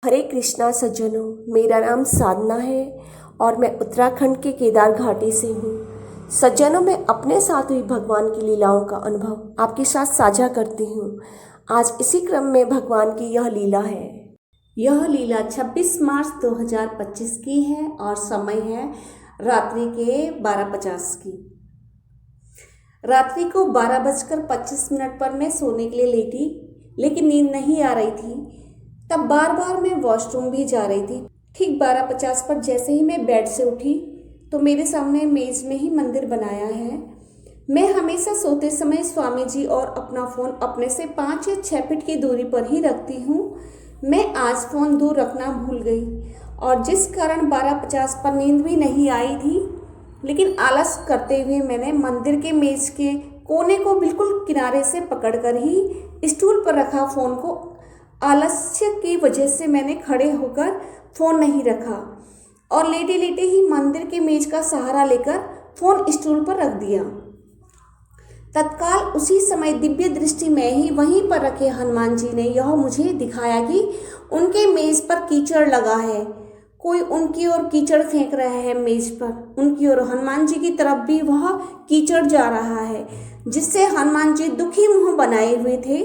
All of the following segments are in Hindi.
हरे कृष्णा सज्जनों, मेरा नाम साधना है और मैं उत्तराखंड के केदार घाटी से हूँ। सज्जनों, मैं अपने साथ हुई भगवान की लीलाओं का अनुभव आपके साथ साझा करती हूँ। आज इसी क्रम में भगवान की यह लीला है। यह लीला 26 मार्च 2025 की है और समय है रात्रि के 12:50 की। रात्रि को 12:25 पर मैं सोने के लिए लेटी, लेकिन नींद नहीं आ रही थी। तब बार बार मैं वॉशरूम भी जा रही थी। ठीक 12:50 पर जैसे ही मैं बेड से उठी तो मेरे सामने मेज में ही मंदिर बनाया है। मैं हमेशा सोते समय स्वामी जी और अपना फ़ोन अपने से 5 या 6 फीट की दूरी पर ही रखती हूँ। मैं आज फ़ोन दूर रखना भूल गई और जिस कारण 12:50 पर नींद भी नहीं आई थी। लेकिन आलस करते हुए मैंने मंदिर के मेज के कोने को बिल्कुल किनारे से पकड़कर ही स्टूल पर रखा फ़ोन को। आलस्य की वजह से मैंने खड़े होकर फ़ोन नहीं रखा और लेटे लेटे ही मंदिर के मेज का सहारा लेकर फ़ोन स्टूल पर रख दिया। तत्काल उसी समय दिव्य दृष्टि में ही वहीं पर रखे हनुमान जी ने यह मुझे दिखाया कि उनके मेज पर कीचड़ लगा है। कोई उनकी ओर कीचड़ फेंक रहा है मेज पर, उनकी ओर हनुमान जी की तरफ भी वह कीचड़ जा रहा है, जिससे हनुमान जी दुखी मुंह बनाए हुए थे।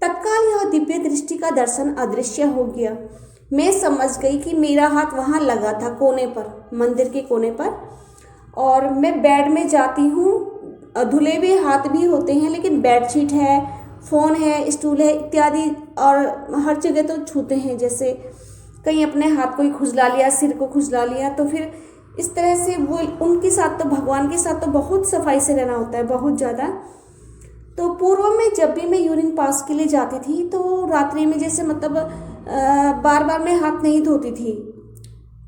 तत्काल यह दिव्य दृष्टि का दर्शन अदृश्य हो गया। मैं समझ गई कि मेरा हाथ वहाँ लगा था कोने पर, मंदिर के कोने पर, और मैं बेड में जाती हूँ। धुले हुए हाथ भी होते हैं, लेकिन बेडशीट है, फ़ोन है, स्टूल है इत्यादि, और हर जगह तो छूते हैं। जैसे कहीं अपने हाथ को ही खुजला लिया, सिर को खुजला लिया, तो फिर इस तरह से वो उनके साथ तो भगवान के साथ तो बहुत सफाई से रहना होता है, बहुत ज़्यादा। तो पूर्व में जब भी मैं यूरिन पास के लिए जाती थी तो रात्रि में जैसे बार बार मैं हाथ नहीं धोती थी।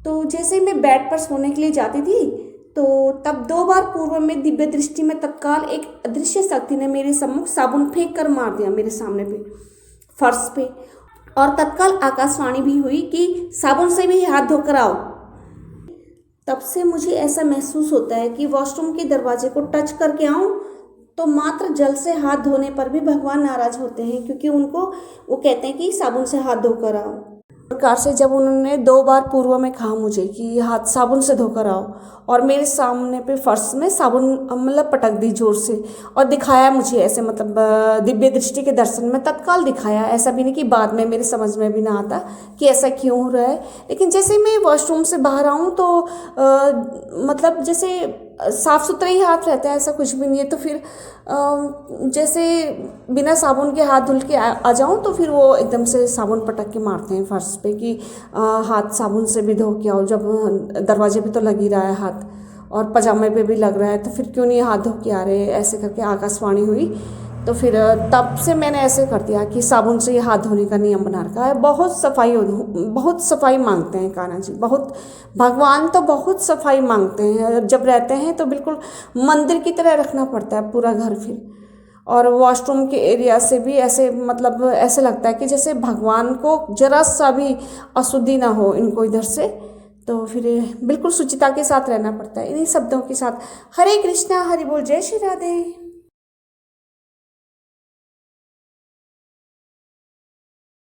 तो जैसे ही मैं बेड पर सोने के लिए जाती थी तो तब 2 बार पूर्व में दिव्य दृष्टि में तत्काल एक अदृश्य शक्ति ने मेरे सम्मुख साबुन फेंक कर मार दिया मेरे सामने पे, फर्श पे, और तत्काल आकाशवाणी भी हुई कि साबुन से भी हाथ धोकर आओ। तब से मुझे ऐसा महसूस होता है कि वॉशरूम के दरवाजे को टच करके आऊँ तो मात्र जल से हाथ धोने पर भी भगवान नाराज होते हैं, क्योंकि वो कहते हैं कि साबुन से हाथ धोकर आओ। प्रकार से जब उन्होंने 2 बार पूर्व में कहा मुझे कि हाथ साबुन से धोकर आओ, और मेरे सामने पे फर्श में साबुन पटक दी जोर से और दिखाया मुझे ऐसे, दिव्य दृष्टि के दर्शन में तत्काल दिखाया। ऐसा भी नहीं कि बाद में मेरे समझ में भी ना आता कि ऐसा क्यों हो रहा है। लेकिन जैसे मैं वॉशरूम से बाहर आऊँ तो जैसे साफ़ सुथरे ही हाथ रहता है, ऐसा कुछ भी नहीं है। तो फिर जैसे बिना साबुन के हाथ धुल के आ जाऊँ तो फिर वो एकदम से साबुन पटक के मारते हैं फर्श पे कि हाथ साबुन से भी धो के आओ। जब दरवाजे पे तो लग ही रहा है हाथ, और पजामे पे भी लग रहा है, तो फिर क्यों नहीं हाथ धो के आ रहे। ऐसे करके आकाशवाणी हुई। तो फिर तब से मैंने ऐसे कर दिया कि साबुन से ही हाथ धोने का नियम बना रखा है। बहुत सफाई मांगते हैं कान्हा जी, बहुत। भगवान तो बहुत सफाई मांगते हैं। जब रहते हैं तो बिल्कुल मंदिर की तरह रखना पड़ता है पूरा घर। फिर और वॉशरूम के एरिया से भी ऐसे ऐसे लगता है कि जैसे भगवान को जरा सा भी अशुद्धि ना हो इनको इधर से। तो फिर बिल्कुल शुचिता के साथ रहना पड़ता है। इन्हीं शब्दों के साथ हरे कृष्णा, हरि बोल, जय श्री राधे।